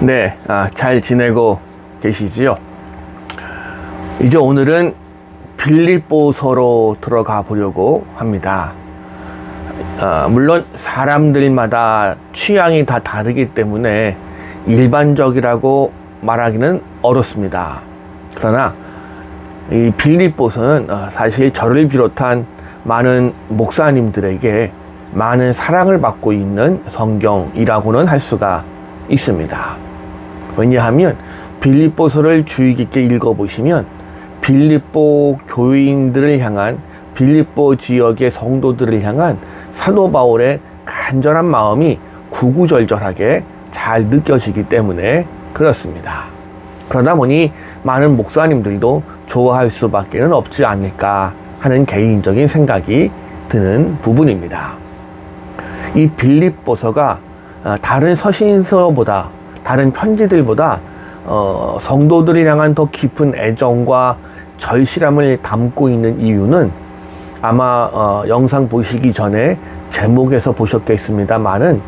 네, 잘 지내고 계시지요? 이제 오늘은 빌립보서로 들어가 보려고 합니다. 물론 사람들마다 취향이 다 다르기 때문에 일반적이라고 말하기는 어렵습니다. 그러나 이 빌립보서는 사실 저를 비롯한 많은 목사님들에게 많은 사랑을 받고 있는 성경이라고는 할 수가 있습니다. 왜냐하면 빌립보서를 주의 깊게 읽어보시면 빌립보 교인들을 향한, 빌립보 지역의 성도들을 향한 사도 바울의 간절한 마음이 구구절절하게 잘 느껴지기 때문에 그렇습니다. 그러다 보니 많은 목사님들도 좋아할 수밖에 없지 않을까 하는 개인적인 생각이 드는 부분입니다. 이 빌립보서가 다른 서신서보다, 다른 편지들보다 성도들을 향한 더 깊은 애정과 절실함을 담고 있는 이유는 아마 영상 보시기 전에 제목에서 보셨겠습니다만은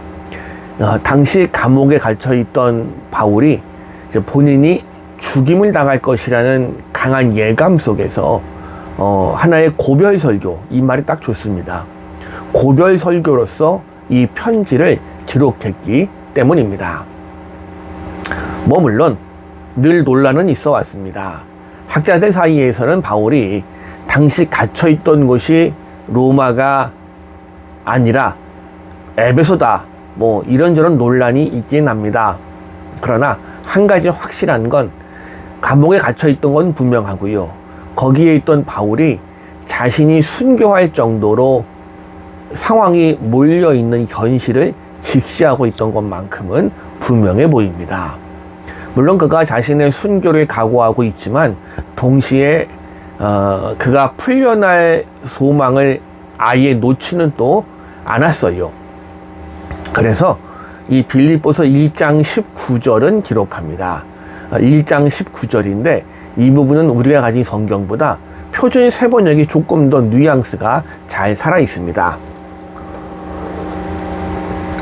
당시 감옥에 갇혀 있던 바울이 이제 본인이 죽임을 당할 것이라는 강한 예감 속에서 하나의 고별 설교, 이 말이 딱 좋습니다. 고별 설교로서 이 편지를 기록했기 때문입니다. 물론 늘 논란은 있어 왔습니다. 학자들 사이에서는 바울이 당시 갇혀있던 곳이 로마가 아니라 에베소다, 이런저런 논란이 있긴 합니다. 그러나 한 가지 확실한 건 감옥에 갇혀있던 건 분명하고요. 거기에 있던 바울이 자신이 순교할 정도로 상황이 몰려있는 현실을 직시하고 있던 것만큼은 분명해 보입니다. 물론 그가 자신의 순교를 각오하고 있지만 동시에 그가 풀려날 소망을 아예 놓지는 또 않았어요. 그래서 이 빌립보서 1장 19절은 기록합니다. 1장 19절인데 이 부분은 우리가 가진 성경보다 표준 세번역이 조금 더 뉘앙스가 잘 살아 있습니다.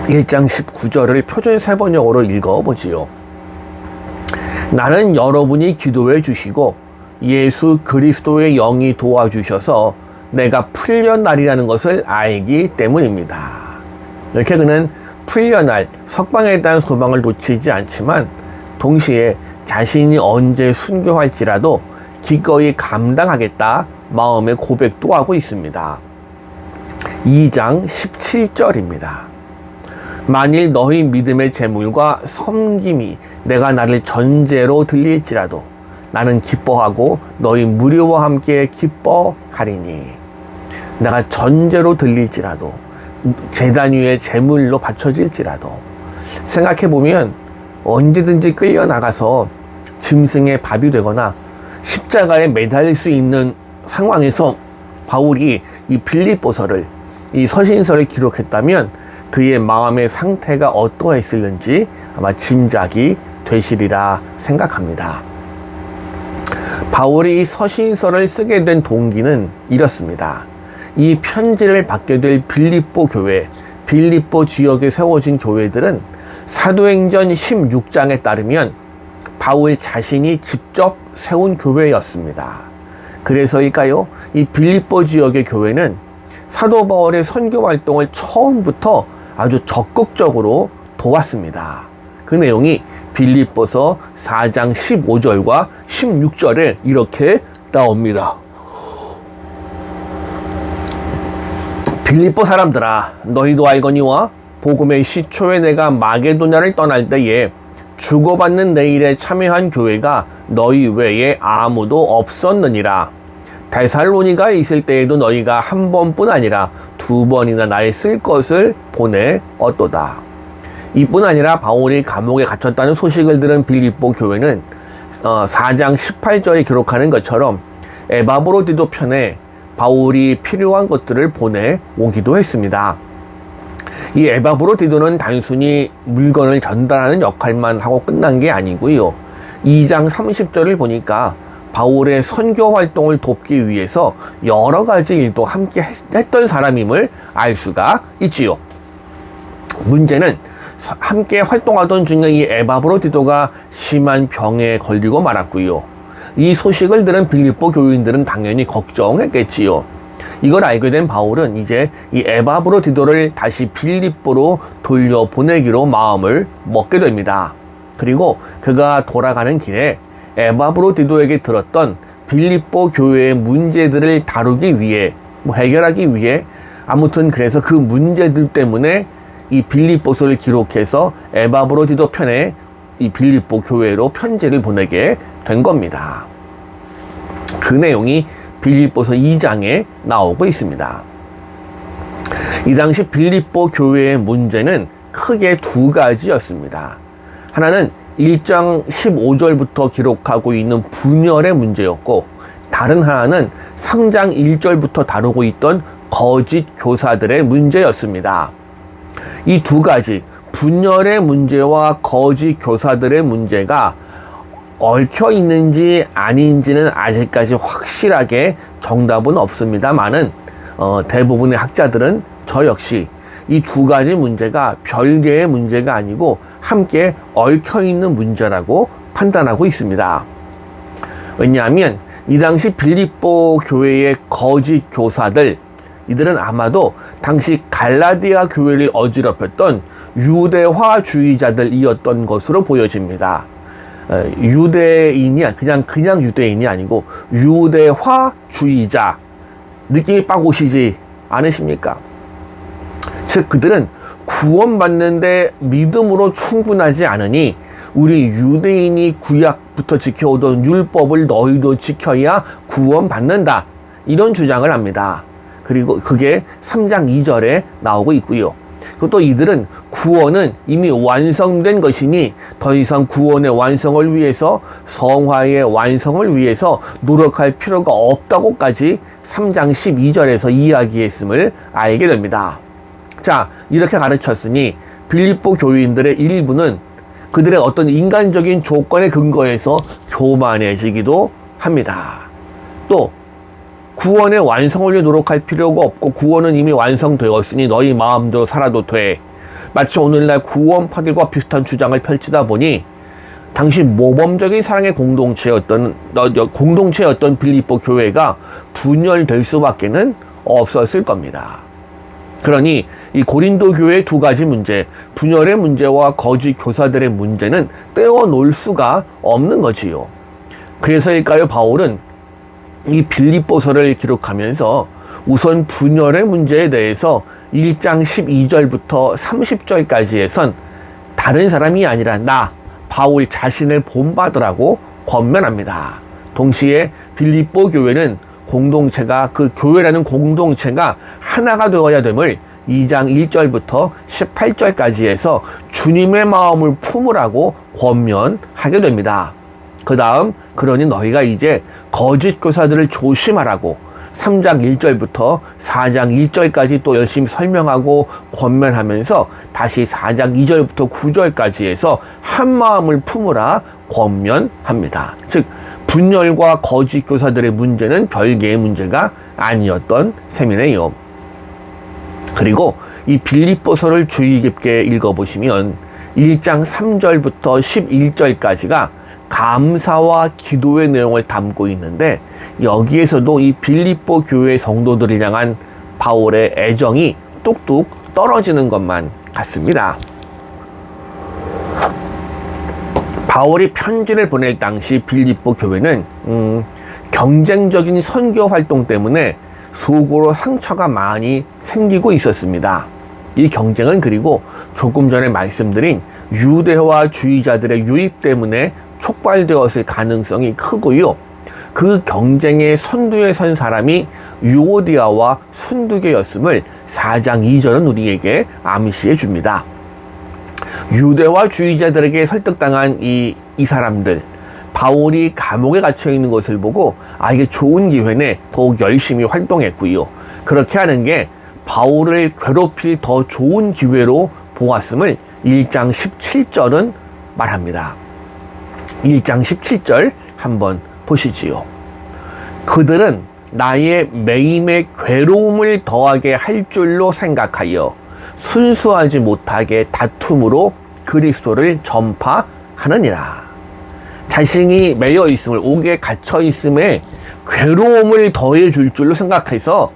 1장 19절을 표준 세번역으로 읽어보지요. 나는 여러분이 기도해 주시고 예수 그리스도의 영이 도와주셔서 내가 풀려날이라는 것을 알기 때문입니다. 이렇게 그는 풀려날, 석방에 대한 소망을 놓치지 않지만 동시에 자신이 언제 순교할지라도 기꺼이 감당하겠다 마음의 고백도 하고 있습니다. 2장 17절입니다. 만일 너희 믿음의 재물과 섬김이 내가 나를 전제로 들릴지라도 나는 기뻐하고 너희 무료와 함께 기뻐하리니. 내가 전제로 들릴지라도, 제단 위에 재물로 바쳐질지라도, 생각해보면 언제든지 끌려나가서 짐승의 밥이 되거나 십자가에 매달릴 수 있는 상황에서 바울이 이 빌립보서를, 이 서신서를 기록했다면 그의 마음의 상태가 어떠했을는지 아마 짐작이 되시리라 생각합니다. 바울이 이 서신서를 쓰게 된 동기는 이렇습니다. 이 편지를 받게 될 빌립보 교회, 빌립보 지역에 세워진 교회들은 사도행전 16장에 따르면 바울 자신이 직접 세운 교회였습니다. 그래서일까요? 이 빌립보 지역의 교회는 사도 바울의 선교 활동을 처음부터 아주 적극적으로 도왔습니다. 그 내용이 빌립보서 4장 15절과 16절에 이렇게 나옵니다. 빌립보 사람들아, 너희도 알거니와 복음의 시초에 내가 마게도냐를 떠날 때에 주고받는 내 일에 참여한 교회가 너희 외에 아무도 없었느니라. 데살로니가에 있을 때에도 너희가 한 번뿐 아니라 두 번이나 나의 쓸 것을 보내었도다. 이뿐 아니라 바울이 감옥에 갇혔다는 소식을 들은 빌립보 교회는 4장 18절에 기록하는 것처럼 에바브로디도 편에 바울이 필요한 것들을 보내오기도 했습니다. 이 에바브로디도는 단순히 물건을 전달하는 역할만 하고 끝난 게 아니고요. 2장 30절을 보니까 바울의 선교 활동을 돕기 위해서 여러 가지 일도 함께 했던 사람임을 알 수가 있지요. 문제는 함께 활동하던 중에 이 에바브로디도가 심한 병에 걸리고 말았고요. 이 소식을 들은 빌립보 교인들은 당연히 걱정했겠지요. 이걸 알게 된 바울은 이제 이 에바브로디도를 다시 빌립보로 돌려보내기로 마음을 먹게 됩니다. 그리고 그가 돌아가는 길에 에바브로디도에게 들었던 빌립보 교회의 문제들을 다루기 위해, 해결하기 위해, 아무튼 그래서 그 문제들 때문에 이 빌립보서를 기록해서 에바브로디도 편에 이 빌립보 교회로 편지를 보내게 된 겁니다. 그 내용이 빌립보서 2장에 나오고 있습니다. 이 당시 빌립보 교회의 문제는 크게 두 가지였습니다. 하나는 1장 15절부터 기록하고 있는 분열의 문제였고, 다른 하나는 3장 1절부터 다루고 있던 거짓 교사들의 문제였습니다. 이 두 가지, 분열의 문제와 거짓 교사들의 문제가 얽혀 있는지 아닌지는 아직까지 확실하게 정답은 없습니다만은 대부분의 학자들은 저 역시 이 두 가지 문제가 별개의 문제가 아니고 함께 얽혀 있는 문제라고 판단하고 있습니다. 왜냐하면 이 당시 빌립보 교회의 거짓 교사들, 이들은 아마도 당시 갈라디아 교회를 어지럽혔던 유대화주의자들이었던 것으로 보여집니다. 유대인이 그냥 유대인이 아니고 유대화주의자, 느낌이 빡 오시지 않으십니까? 즉 그들은 구원받는데 믿음으로 충분하지 않으니 우리 유대인이 구약부터 지켜오던 율법을 너희도 지켜야 구원받는다, 이런 주장을 합니다. 그리고 그게 3장 2절에 나오고 있고요. 그리고 또 이들은 구원은 이미 완성된 것이니 더 이상 구원의 완성을 위해서, 성화의 완성을 위해서 노력할 필요가 없다고까지 3장 12절에서 이야기했음을 알게 됩니다. 자, 이렇게 가르쳤으니 빌립보 교인들의 일부는 그들의 어떤 인간적인 조건에 근거해서 교만해지기도 합니다. 또 구원의 완성을 위해 노력할 필요가 없고 구원은 이미 완성되었으니 너희 마음대로 살아도 돼, 마치 오늘날 구원파들과 비슷한 주장을 펼치다 보니 당시 모범적인 사랑의 공동체였던 빌립보 교회가 분열될 수밖에는 없었을 겁니다. 그러니 이 고린도 교회의 두 가지 문제, 분열의 문제와 거짓 교사들의 문제는 떼어놓을 수가 없는 거지요. 그래서일까요, 바울은 이 빌립보서를 기록하면서 우선 분열의 문제에 대해서 1장 12절부터 30절까지에선 다른 사람이 아니라 나, 바울 자신을 본받으라고 권면합니다. 동시에 빌립보 교회는 공동체가, 그 교회라는 공동체가 하나가 되어야 됨을 2장 1절부터 18절까지에서 주님의 마음을 품으라고 권면하게 됩니다. 그 다음, 그러니 너희가 이제 거짓 교사들을 조심하라고 3장 1절부터 4장 1절까지 또 열심히 설명하고 권면하면서 다시 4장 2절부터 9절까지 해서 한 마음을 품으라 권면합니다. 즉 분열과 거짓 교사들의 문제는 별개의 문제가 아니었던 셈이네요. 그리고 이 빌립보서를 주의 깊게 읽어보시면 1장 3절부터 11절까지가 감사와 기도의 내용을 담고 있는데, 여기에서도 이 빌립보 교회 성도들을 향한 바울의 애정이 뚝뚝 떨어지는 것만 같습니다. 바울이 편지를 보낼 당시 빌립보 교회는 경쟁적인 선교 활동 때문에 속으로 상처가 많이 생기고 있었습니다. 이 경쟁은 그리고 조금 전에 말씀드린 유대화주의자들의 유입 때문에 촉발되었을 가능성이 크고요. 그 경쟁의 선두에 선 사람이 유오디아와 순두개였음을 4장 2절은 우리에게 암시해 줍니다. 유대화주의자들에게 설득당한 이 사람들, 바울이 감옥에 갇혀 있는 것을 보고 이게 좋은 기회네, 더욱 열심히 활동했고요. 그렇게 하는 게 바울을 괴롭힐 더 좋은 기회로 보았음을 1장 17절은 말합니다. 1장 17절 한번 보시지요. 그들은 나의 매임에 괴로움을 더하게 할 줄로 생각하여 순수하지 못하게 다툼으로 그리스도를 전파하느니라. 자신이 매여 있음을, 옥에 갇혀 있음에 괴로움을 더해 줄 줄로 생각해서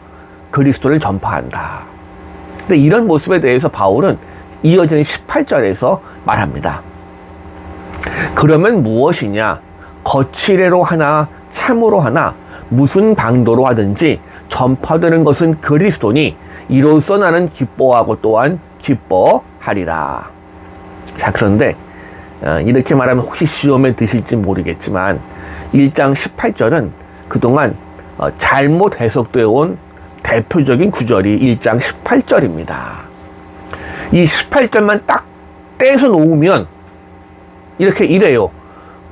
그리스도를 전파한다. 근데 이런 모습에 대해서 바울은 이어지는 18절에서 말합니다. 그러면 무엇이냐? 거칠애로 하나 참으로 하나 무슨 방도로 하든지 전파되는 것은 그리스도니 이로써 나는 기뻐하고 또한 기뻐하리라. 자, 그런데 이렇게 말하면 혹시 시험에 드실지 모르겠지만 1장 18절은 그동안 잘못 해석되어 온 대표적인 구절이 1장 18절입니다. 이 18절만 딱 떼서 놓으면 이렇게 이래요.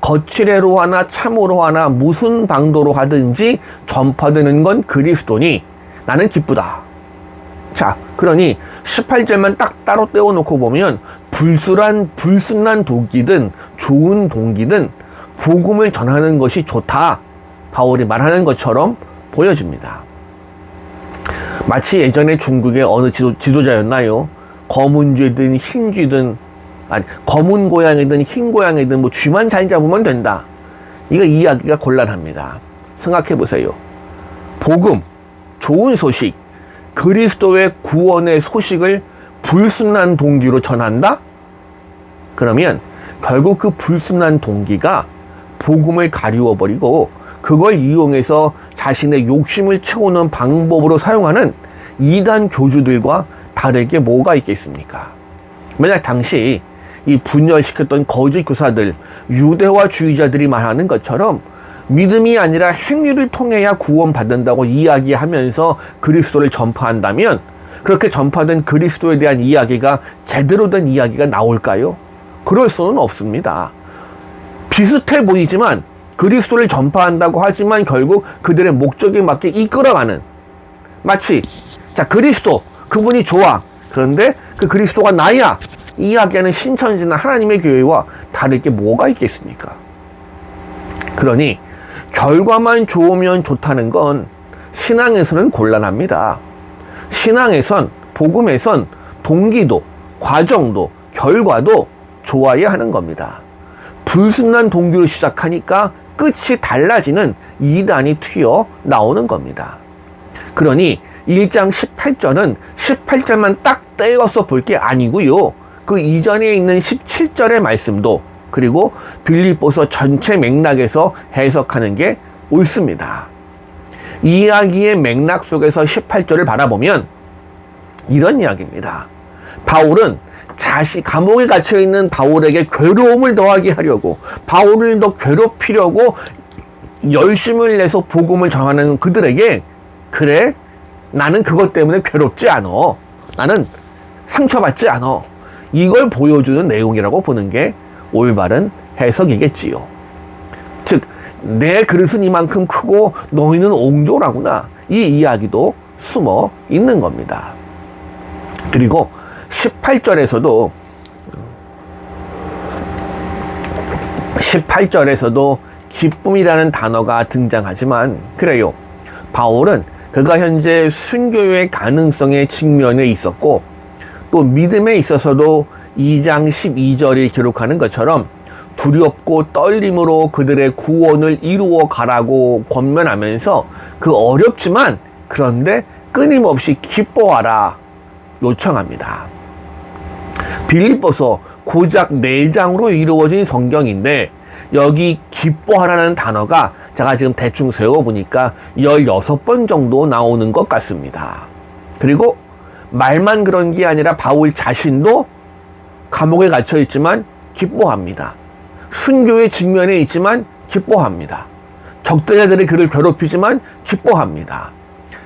거칠애로 하나 참으로 하나 무슨 방도로 하든지 전파되는 건 그리스도니 나는 기쁘다. 자, 그러니 18절만 딱 따로 떼어놓고 보면 불순한 동기든 좋은 동기든 복음을 전하는 것이 좋다. 바울이 말하는 것처럼 보여집니다. 마치 예전에 중국의 어느 지도자였나요? 검은 쥐든 흰 쥐든, 아니, 검은 고양이든 흰 고양이든 뭐 쥐만 잘 잡으면 된다. 이거 이야기가 곤란합니다. 생각해 보세요. 복음, 좋은 소식, 그리스도의 구원의 소식을 불순한 동기로 전한다? 그러면 결국 그 불순한 동기가 복음을 가리워버리고 그걸 이용해서 자신의 욕심을 채우는 방법으로 사용하는 이단 교주들과 다를 게 뭐가 있겠습니까? 만약 당시 이 분열시켰던 거짓 교사들, 유대화주의자들이 말하는 것처럼 믿음이 아니라 행위를 통해야 구원받는다고 이야기하면서 그리스도를 전파한다면 그렇게 전파된 그리스도에 대한 이야기가 제대로 된 이야기가 나올까요? 그럴 수는 없습니다. 비슷해 보이지만 그리스도를 전파한다고 하지만 결국 그들의 목적에 맞게 이끌어가는, 마치 자, 그리스도 그분이 좋아, 그런데 그 그리스도가 나야 이야기하는 신천지나 하나님의 교회와 다를 게 뭐가 있겠습니까? 그러니 결과만 좋으면 좋다는 건 신앙에서는 곤란합니다. 신앙에선, 복음에선 동기도, 과정도, 결과도 좋아야 하는 겁니다. 불순한 동기로 시작하니까 끝이 달라지는 이단이 튀어나오는 겁니다. 그러니 1장 18절은 18절만 딱 떼어서 볼 게 아니고요. 그 이전에 있는 17절의 말씀도, 그리고 빌립보서 전체 맥락에서 해석하는 게 옳습니다. 이야기의 맥락 속에서 18절을 바라보면 이런 이야기입니다. 바울은 감옥에 갇혀있는 바울에게 괴로움을 더하게 하려고, 바울을 더 괴롭히려고 열심을 내서 복음을 전하는 그들에게, 그래, 나는 그것 때문에 괴롭지 않아, 나는 상처받지 않아, 이걸 보여주는 내용이라고 보는 게 올바른 해석이겠지요. 즉, 내 그릇은 이만큼 크고 너희는 옹졸하구나, 이 이야기도 숨어 있는 겁니다. 그리고 18절에서도 기쁨이라는 단어가 등장하지만, 그래요, 바울은 그가 현재 순교의 가능성에 직면해 있었고 또 믿음에 있어서도 2장 12절이 기록하는 것처럼 두렵고 떨림으로 그들의 구원을 이루어 가라고 권면하면서 그 어렵지만 그런데 끊임없이 기뻐하라 요청합니다. 빌립보서 고작 4장으로 이루어진 성경인데 여기 기뻐하라는 단어가 제가 지금 대충 세워보니까 16번 정도 나오는 것 같습니다. 그리고 말만 그런 게 아니라 바울 자신도 감옥에 갇혀 있지만 기뻐합니다. 순교의 직면에 있지만 기뻐합니다. 적대자들이 그를 괴롭히지만 기뻐합니다.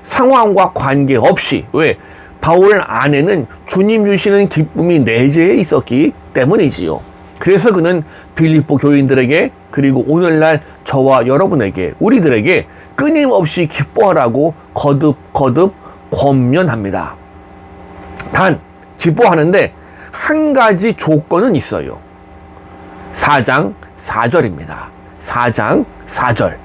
상황과 관계없이, 왜? 바울 안에는 주님 주시는 기쁨이 내재해 있었기 때문이지요. 그래서 그는 빌립보 교인들에게, 그리고 오늘날 저와 여러분에게, 우리들에게 끊임없이 기뻐하라고 거듭 권면합니다. 단 기뻐하는데 한 가지 조건은 있어요. 4장 4절입니다. 4장 4절.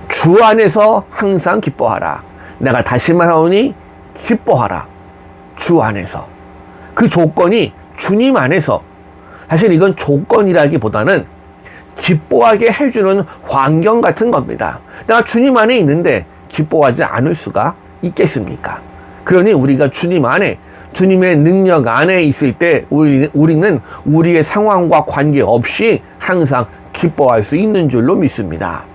주 안에서 항상 기뻐하라. 내가 다시 말하오니 기뻐하라. 주 안에서. 그 조건이 주님 안에서, 사실 이건 조건이라기보다는 기뻐하게 해주는 환경 같은 겁니다. 내가 주님 안에 있는데 기뻐하지 않을 수가 있겠습니까? 그러니 우리가 주님 안에, 주님의 능력 안에 있을 때 우리는 우리의 상황과 관계없이 항상 기뻐할 수 있는 줄로 믿습니다.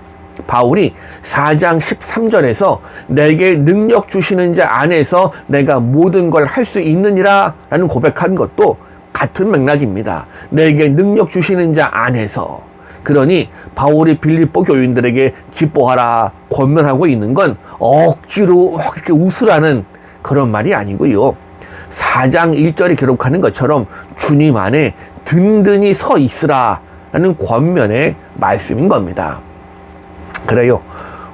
바울이 4장 13절에서 내게 능력 주시는 자 안에서 내가 모든 걸 할 수 있느니라 라는 고백한 것도 같은 맥락입니다. 내게 능력 주시는 자 안에서. 그러니 바울이 빌립보 교인들에게 기뻐하라 권면하고 있는 건 억지로 이렇게 웃으라는 그런 말이 아니고요. 4장 1절이 기록하는 것처럼 주님 안에 든든히 서 있으라 라는 권면의 말씀인 겁니다. 그래요.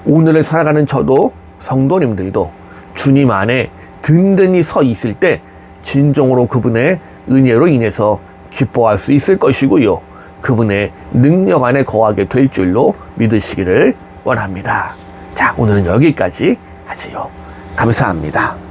오늘을 살아가는 저도 성도님들도 주님 안에 든든히 서 있을 때 진정으로 그분의 은혜로 인해서 기뻐할 수 있을 것이고요. 그분의 능력 안에 거하게 될 줄로 믿으시기를 원합니다. 자, 오늘은 여기까지 하지요. 감사합니다.